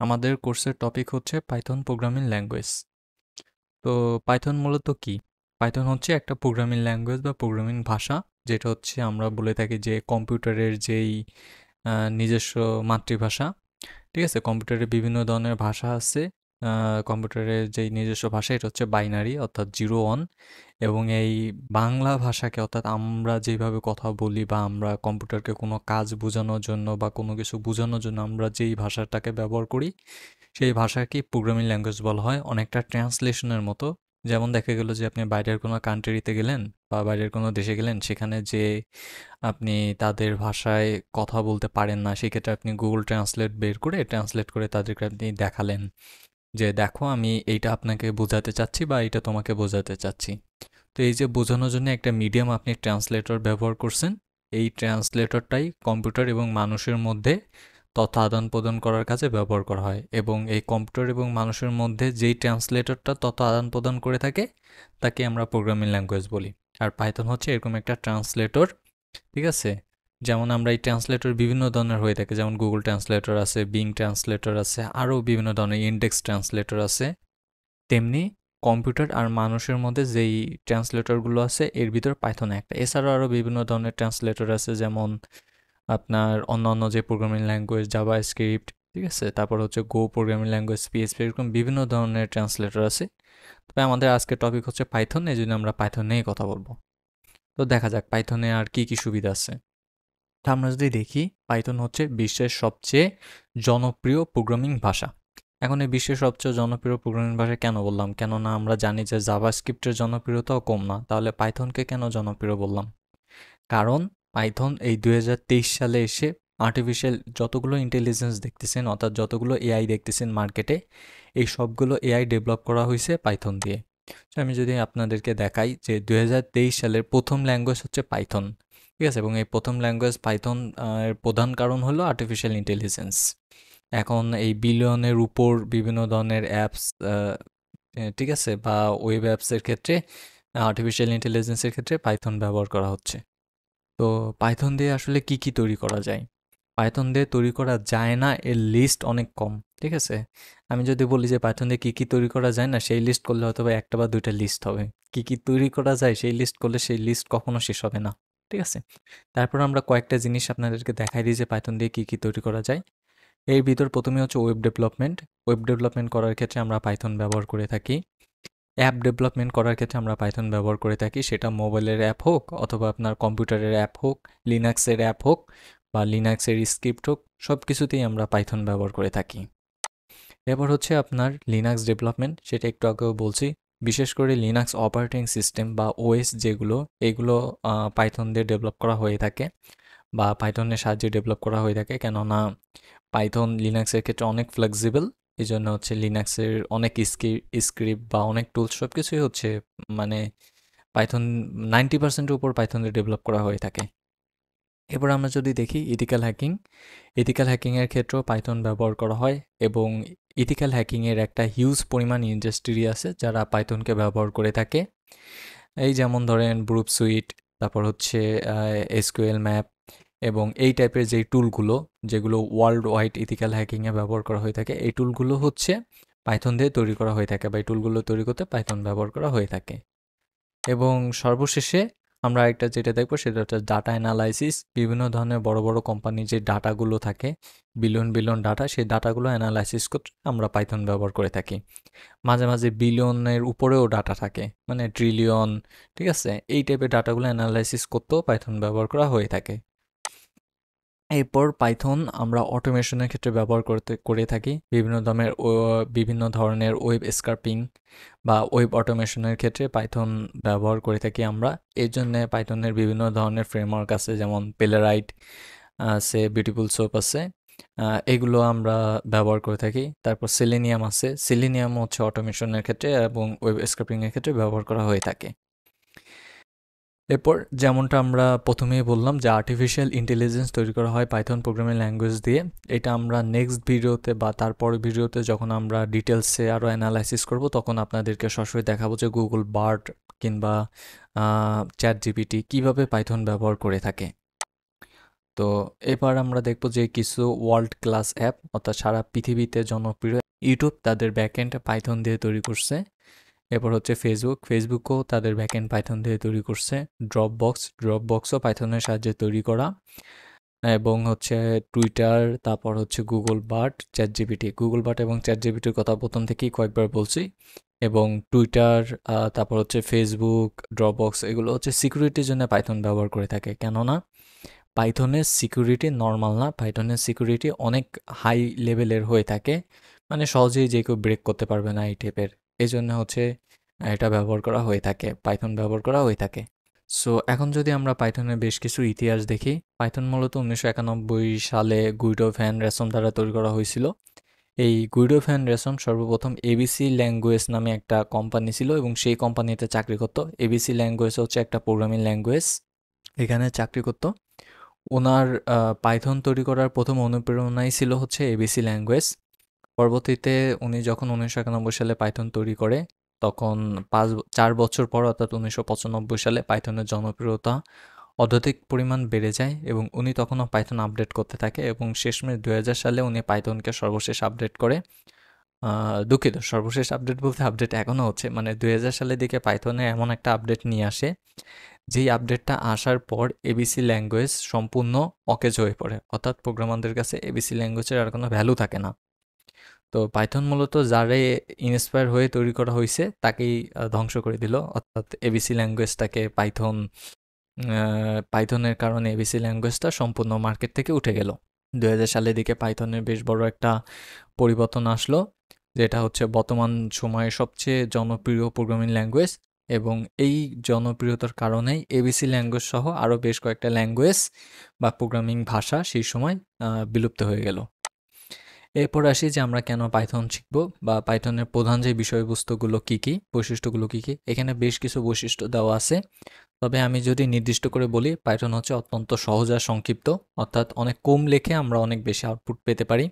আমাদের কোর্সের টপিক হচ্ছে পাইথন প্রোগ্রামিং ল্যাঙ্গুয়েজ। তো পাইথন মূলত কি? পাইথন হচ্ছে একটা প্রোগ্রামিং ল্যাঙ্গুয়েজ বা প্রোগ্রামিং ভাষা, যেটা হচ্ছে আমরা বলে থাকি যে কম্পিউটারের যেই নিজস্ব মাতৃভাষা। ঠিক আছে, কম্পিউটারে বিভিন্ন ধরনের ভাষা আছে। কম্পিউটারের যেই নিজস্ব ভাষা এটা হচ্ছে বাইনারি, অর্থাৎ 0 1। এবং এই বাংলা ভাষাকে, অর্থাৎ আমরা যেভাবে কথা বলি বা আমরা কম্পিউটারকে কোনো কাজ বোঝানোর জন্য বা কোনো কিছু বোঝানোর জন্য আমরা যেই ভাষাটাকে ব্যবহার করি, সেই ভাষাকে প্রোগ্রামিং ল্যাঙ্গুয়েজ বলা হয়। অনেকটা ট্রান্সলেশনের মতো। যেমন দেখা গেল যে আপনি বাইরের কোনো কান্ট্রিতে গেলেন বা বাইরের কোনো দেশে গেলেন, সেখানে যে আপনি তাদের ভাষায় কথা বলতে পারেন না, সেক্ষেত্রে আপনি গুগল ট্রান্সলেট বের করে ট্রান্সলেট করে তাদেরকে আপনি দেখালেন যে দেখো আমি এইটা আপনাকে বোঝাতে চাচ্ছি বা এইটা তোমাকে বোঝাতে চাচ্ছি। তো এই যে বোঝানোর জন্য একটা মিডিয়াম আপনি ট্রান্সলেটর ব্যবহার করছেন, এই ট্রান্সলেটরটাই কম্পিউটার এবং মানুষের মধ্যে তথ্য আদান প্রদান করার কাজে ব্যবহার করা হয়। এবং এই কম্পিউটার এবং মানুষের মধ্যে যেই ট্রান্সলেটরটা তথ্য আদান প্রদান করে থাকে, তাকে আমরা প্রোগ্রামিং ল্যাঙ্গুয়েজ বলি। আর পাইথন হচ্ছে এরকম একটা ট্রান্সলেটর। ঠিক আছে, যেমন আমরা এই ট্রান্সলেটর বিভিন্ন ধরনের হয়ে থাকে, যেমন গুগল ট্রান্সলেটর আছে, বিং ট্রান্সলেটর আছে, আরও বিভিন্ন ধরনের ইন্ডেক্স ট্রান্সলেটর আছে। তেমনি কম্পিউটার আর মানুষের মধ্যে যেই ট্রান্সলেটরগুলো আছে, এর ভিতর পাইথন একটা। এছাড়াও আরও বিভিন্ন ধরনের ট্রান্সলেটর আছে, যেমন আপনার অন্যান্য যে প্রোগ্রামিং ল্যাঙ্গুয়েজ, জাভা স্ক্রিপ্ট, ঠিক আছে, তারপর হচ্ছে গো প্রোগ্রামিং ল্যাঙ্গুয়েজ, পিএইচপি, এরকম বিভিন্ন ধরনের ট্রান্সলেটর আছে। তবে আমাদের আজকের টপিক হচ্ছে পাইথন, এই জন্য আমরা পাইথন নিয়েই কথা বলবো। তো দেখা যাক পাইথনে আর কি কি সুবিধা আছে। তা আমরা যদি দেখি, পাইথন হচ্ছে বিশ্বের সবচেয়ে জনপ্রিয় প্রোগ্রামিং ভাষা। এখন এই বিশ্বের সবচেয়ে জনপ্রিয় প্রোগ্রামিং ভাষা কেন বললাম? কেননা আমরা জানি যে জাভাস্ক্রিপ্টের জনপ্রিয়তাও কম না, তাহলে পাইথনকে কেন জনপ্রিয় বললাম? কারণ পাইথন এই 2023 সালে এসে আর্টিফিশিয়াল যতগুলো ইন্টেলিজেন্স দেখতেছেন, অর্থাৎ যতগুলো এআই দেখতেছেন মার্কেটে, এই সবগুলো এআই ডেভেলপ করা হয়েছে পাইথন দিয়ে। তো আমি যদি আপনাদেরকে দেখাই যে 2023 সালের প্রথম ল্যাঙ্গুয়েজ হচ্ছে পাইথন। ঠিক আছে, এবং এই প্রথম ল্যাঙ্গুয়েজ পাইথন এর প্রধান কারণ হলো আর্টিফিশিয়াল ইন্টেলিজেন্স। এখন এই বিলিয়নের উপর বিভিন্ন ধরনের অ্যাপস, ঠিক আছে, বা ওয়েব অ্যাপসের ক্ষেত্রে আর্টিফিশিয়াল ইন্টেলিজেন্সের ক্ষেত্রে পাইথন ব্যবহার করা হচ্ছে। তো পাইথন দিয়ে আসলে কি কি তৈরি করা যায়? পাইথন দিয়ে তৈরি করা যায় না এর লিস্ট অনেক কম। ঠিক আছে, আমি যদি বলি যে পাইথন দিয়ে কি কি তৈরি করা যায় না, সেই লিস্ট করলে হয়তো বা একটা বা দুইটা লিস্ট হবে। কি কি তৈরি করা যায় সেই লিস্ট করলে সেই লিস্ট কখনো শেষ হবে না। ঠিক আছে, তারপর আমরা কয়েকটা জিনিস আপনাদেরকে দেখাই দিই যে পাইথন দিয়ে কি কি তৈরি করা যায়। এর ভিতর প্রথমে হচ্ছে ওয়েব ডেভেলপমেন্ট। ওয়েব ডেভেলপমেন্ট করার ক্ষেত্রে আমরা পাইথন ব্যবহার করে থাকি। অ্যাপ ডেভেলপমেন্ট করার ক্ষেত্রে আমরা পাইথন ব্যবহার করে থাকি, সেটা মোবাইলের অ্যাপ হোক অথবা আপনার কম্পিউটারের অ্যাপ হোক, লিনাক্সের অ্যাপ হোক বা লিনাক্সের স্ক্রিপ্ট হোক, সব কিছুতেই আমরা পাইথন ব্যবহার করে থাকি। এরপর হচ্ছে আপনার লিনাক্স ডেভেলপমেন্ট, সেটা একটু আগেও বলছি। বিশেষ করে লিনাক্স অপারেটিং সিস্টেম বা ওএস যেগুলো, এগুলো পাইথন দিয়ে ডেভেলপ করা হয়ে থাকে বা পাইথনের সাহায্যে ডেভেলপ করা হয়ে থাকে। কেননা পাইথন লিনাক্সের ক্ষেত্রে অনেক ফ্লেক্সিবল, এই জন্য হচ্ছে লিনাক্সের অনেক স্ক্রিপ্ট বা অনেক টুলস সব কিছুই হচ্ছে মানে পাইথন 90%-এর উপর পাইথন দিয়ে ডেভেলপ করা হয়ে থাকে। এবার আমরা যদি দেখি ইথিক্যাল হ্যাকিং, ইথিক্যাল হ্যাকিংয়ের ক্ষেত্রেও পাইথন ব্যবহার করা হয়। এবং ইথিক্যাল হ্যাকিংয়ের একটা হিউজ পরিমাণ ইন্ডাস্ট্রি আছে যারা পাইথনকে ব্যবহার করে থাকে। এই যেমন ধরেন ব্রুপ সুইট, তারপর হচ্ছে এসকিউএল ম্যাপ, এবং এই টাইপের যেই টুলগুলো, যেগুলো ওয়ার্ল্ড ওয়াইড ইথিক্যাল হ্যাকিংয়ে ব্যবহার করা হয়ে থাকে, এই টুলগুলো হচ্ছে পাইথন দিয়ে তৈরি করা হয়ে থাকে বা এই টুলগুলো তৈরি করতে পাইথন ব্যবহার করা হয়ে থাকে। এবং সর্বশেষে আমরা একটা যেটা দেখবো সেটা হচ্ছে ডাটা অ্যানালাইসিস। বিভিন্ন ধরনের বড় বড় কোম্পানির যে ডাটাগুলো থাকে, বিলিয়ন বিলিয়ন ডাটা, সেই ডাটাগুলো অ্যানালাইসিস করতে আমরা পাইথন ব্যবহার করে থাকি। মাঝে মাঝে বিলিয়নের উপরেও ডাটা থাকে, মানে ট্রিলিয়ন। ঠিক আছে, এই টাইপের ডাটাগুলো অ্যানালাইসিস করতেও পাইথন ব্যবহার করা হয়ে থাকে। এরপর পাইথন আমরা অটোমেশনের ক্ষেত্রে ব্যবহার করে থাকি। বিভিন্ন ধরনের ওয়েব স্ক্রাপিং বা ওয়েব অটোমেশনের ক্ষেত্রে পাইথন ব্যবহার করে থাকি আমরা। এর জন্য পাইথনের বিভিন্ন ধরনের ফ্রেমওয়ার্ক আছে, যেমন প্লেরাইট আছে, বিউটিফুল সোপ আছে, এগুলো আমরা ব্যবহার করে থাকি। তারপর সেলেনিয়াম আছে, সেলেনিয়াম হচ্ছে অটোমেশনের ক্ষেত্রে এবং ওয়েব স্ক্রাপিংয়ের ক্ষেত্রে ব্যবহার করা হয়ে থাকে। এরপর যেমনটা আমরা প্রথমেই বললাম যে আর্টিফিশিয়াল ইন্টেলিজেন্স তৈরি করা হয় পাইথন প্রোগ্রামিং ল্যাঙ্গুয়েজ দিয়ে। এটা আমরা নেক্সট ভিডিওতে বা তারপর ভিডিওতে যখন আমরা ডিটেলসে আরও অ্যানালাইসিস করব, তখন আপনাদেরকে সরাসরি দেখাবো যে গুগল বার্ড কিংবা চ্যাট জিপিটি কীভাবে পাইথন ব্যবহার করে থাকে। তো এবার আমরা দেখব যে কিছু ওয়ার্ল্ড ক্লাস অ্যাপ অর্থাৎ সারা পৃথিবীতে জনপ্রিয় ইউটিউব তাদের ব্যাকএন্ড পাইথন দিয়ে তৈরি করছে। এরপর হচ্ছে ফেসবুকও তাদের ব্যাকএন্ড পাইথন দিয়ে তৈরি করছে। ড্রপবক্সও পাইথনের সাহায্যে তৈরি করা। এবং হচ্ছে টুইটার, তারপর হচ্ছে গুগল বাট এবং চ্যাট জিপিটির কথা প্রথম থেকেই কয়েকবার বলছি। এবং টুইটার, তারপর হচ্ছে ফেসবুক, ড্রপবক্স এগুলো হচ্ছে সিকিউরিটির জন্য পাইথন ব্যবহার করে থাকে। কেননা পাইথনের সিকিউরিটি নর্মাল না, পাইথনের সিকিউরিটি অনেক হাই লেভেলের হয়ে থাকে, মানে সহজেই যে কেউ ব্রেক করতে পারবে না এই টাইপের। এই জন্য হচ্ছে এটা ব্যবহার করা হয়ে থাকে, পাইথন ব্যবহার করা হয়ে থাকে। সো এখন যদি আমরা পাইথনের বেশ কিছু ইতিহাস দেখি, পাইথন মূলত 1991 সালে গুইডো ভ্যান রেসম দ্বারা তৈরি করা হয়েছিল। এই গুইডো ভ্যান রেসম সর্বপ্রথম এবিসি ল্যাঙ্গুয়েজ নামে একটা কোম্পানি ছিল এবং সেই কোম্পানিতে চাকরি করতো। এবিসি ল্যাঙ্গুয়েজ হচ্ছে একটা প্রোগ্রামিং ল্যাঙ্গুয়েজ, এখানে চাকরি করতো। ওনার পাইথন তৈরি করার প্রথম অনুপ্রেরণাই ছিল হচ্ছে এবিসি ল্যাঙ্গুয়েজ। পরবর্তীতে উনি যখন 1991 সালে পাইথন তৈরি করে, তখন 4 বছর পর অর্থাৎ 1995 সালে পাইথনের জনপ্রিয়তা অত্যধিক পরিমাণ বেড়ে যায় এবং উনি তখনও পাইথন আপডেট করতে থাকে এবং শেষমেশ 2000 সালে উনি পাইথনকে সর্বশেষ আপডেট করে। দুঃখিত, সর্বশেষ আপডেট বলতে আপডেট এখনও হচ্ছে, মানে 2000 সালের দিকে পাইথনে এমন একটা আপডেট নিয়ে আসে, যেই আপডেটটা আসার পর এবিসি ল্যাঙ্গুয়েজ সম্পূর্ণ অকেজ হয়ে পড়ে, অর্থাৎ প্রোগ্রামারদের কাছে এবিসি ল্যাঙ্গুয়েজের আর কোনো ভ্যালু থাকে না। তো পাইথন মূলত যারে ইন্সপায়ার হয়ে তৈরি করা হয়েছে তাকেই ধ্বংস করে দিল, অর্থাৎ এবিসি ল্যাঙ্গুয়েজটাকে পাইথনের কারণে এবিসি ল্যাঙ্গুয়েজটা সম্পূর্ণ মার্কেট থেকে উঠে গেল। 2000 সালের দিকে পাইথনের বেশ বড় একটা পরিবর্তন আসলো, যেটা হচ্ছে বর্তমান সময়ে সবচেয়ে জনপ্রিয় প্রোগ্রামিং ল্যাঙ্গুয়েজ। এবং এই জনপ্রিয়তার কারণেই এবিসি ল্যাঙ্গুয়েজ সহ আরও বেশ কয়েকটা ল্যাঙ্গুয়েজ বা প্রোগ্রামিং ভাষা সেই সময় বিলুপ্ত হয়ে গেল। এরপর আসি যে আমরা কেন পাইথন শিখব বা পাইথনের প্রধান যে বিষয়বস্তুগুলো কী কী, বৈশিষ্ট্যগুলো কী কী। এখানে বেশ কিছু বৈশিষ্ট্য দেওয়া আছে, তবে আমি যদি নির্দিষ্ট করে বলি, পাইথন হচ্ছে অত্যন্ত সহজ আর সংক্ষিপ্ত, অর্থাৎ অনেক কম লেখে আমরা অনেক বেশি আউটপুট পেতে পারি।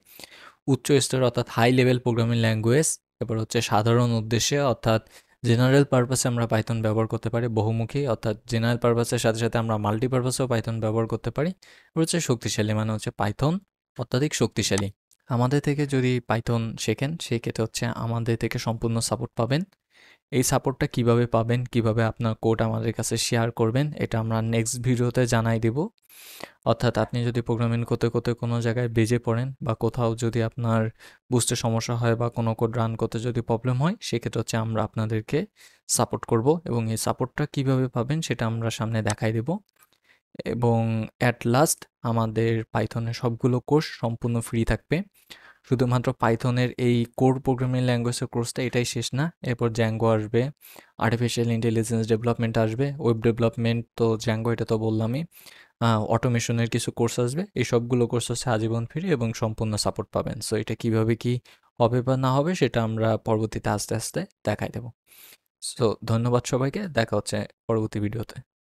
উচ্চ স্তর অর্থাৎ হাই লেভেল প্রোগ্রামিং ল্যাঙ্গুয়েজ। এরপর হচ্ছে সাধারণ উদ্দেশ্যে অর্থাৎ জেনারেল পারপাসে আমরা পাইথন ব্যবহার করতে পারি। বহুমুখী অর্থাৎ জেনারেল পারপাসের সাথে সাথে আমরা মাল্টিপারপাসেও পাইথন ব্যবহার করতে পারি। এবার হচ্ছে শক্তিশালী, মানে হচ্ছে পাইথন অত্যাধিক শক্তিশালী। আমাদের থেকে যদি পাইথন শেখেন সেই ক্ষেত্রে হচ্ছে আমাদের থেকে সম্পূর্ণ সাপোর্ট পাবেন। এই সাপোর্টটা কিভাবে পাবেন, কিভাবে আপনার কোড আমাদের কাছে শেয়ার করবেন, এটা আমরা নেক্সট ভিডিওতে জানাই দেব। অর্থাৎ আপনি যদি প্রোগ্রামিং করতে করতে কোনো জায়গায় বেজে পড়েন বা কোথাও যদি আপনার বুঝতে সমস্যা হয় বা কোনো কোড রান করতে যদি প্রবলেম হয়, সেক্ষেত্রে হচ্ছে আমরা আপনাদেরকে সাপোর্ট করব এবং এই সাপোর্টটা কিভাবে পাবেন সেটা আমরা সামনে দেখাই দেব। এবং অ্যাট লাস্ট আমাদের পাইথনের সবগুলো কোর্স সম্পূর্ণ ফ্রি থাকবে। শুধুমাত্র পাইথনের এই কোর প্রোগ্রামিং ল্যাঙ্গুয়েজের কোর্সটা এটাই শেষ না, এরপর জ্যাঙ্গো আসবে, আর্টিফিশিয়াল ইন্টেলিজেন্স ডেভেলপমেন্ট আসবে, ওয়েব ডেভেলপমেন্ট তো জ্যাঙ্গো এটা তো বললামই, অটোমেশনের কিছু কোর্স আসবে। এই সবগুলো কোর্স হচ্ছে আজীবন ফ্রি এবং সম্পূর্ণ সাপোর্ট পাবেন। সো এটা কিভাবে কি হবে বা না হবে সেটা আমরা পরবর্তীতে আস্তে আস্তে দেখাই দেব। সো ধন্যবাদ সবাইকে, দেখা হচ্ছে পরবর্তী ভিডিওতে।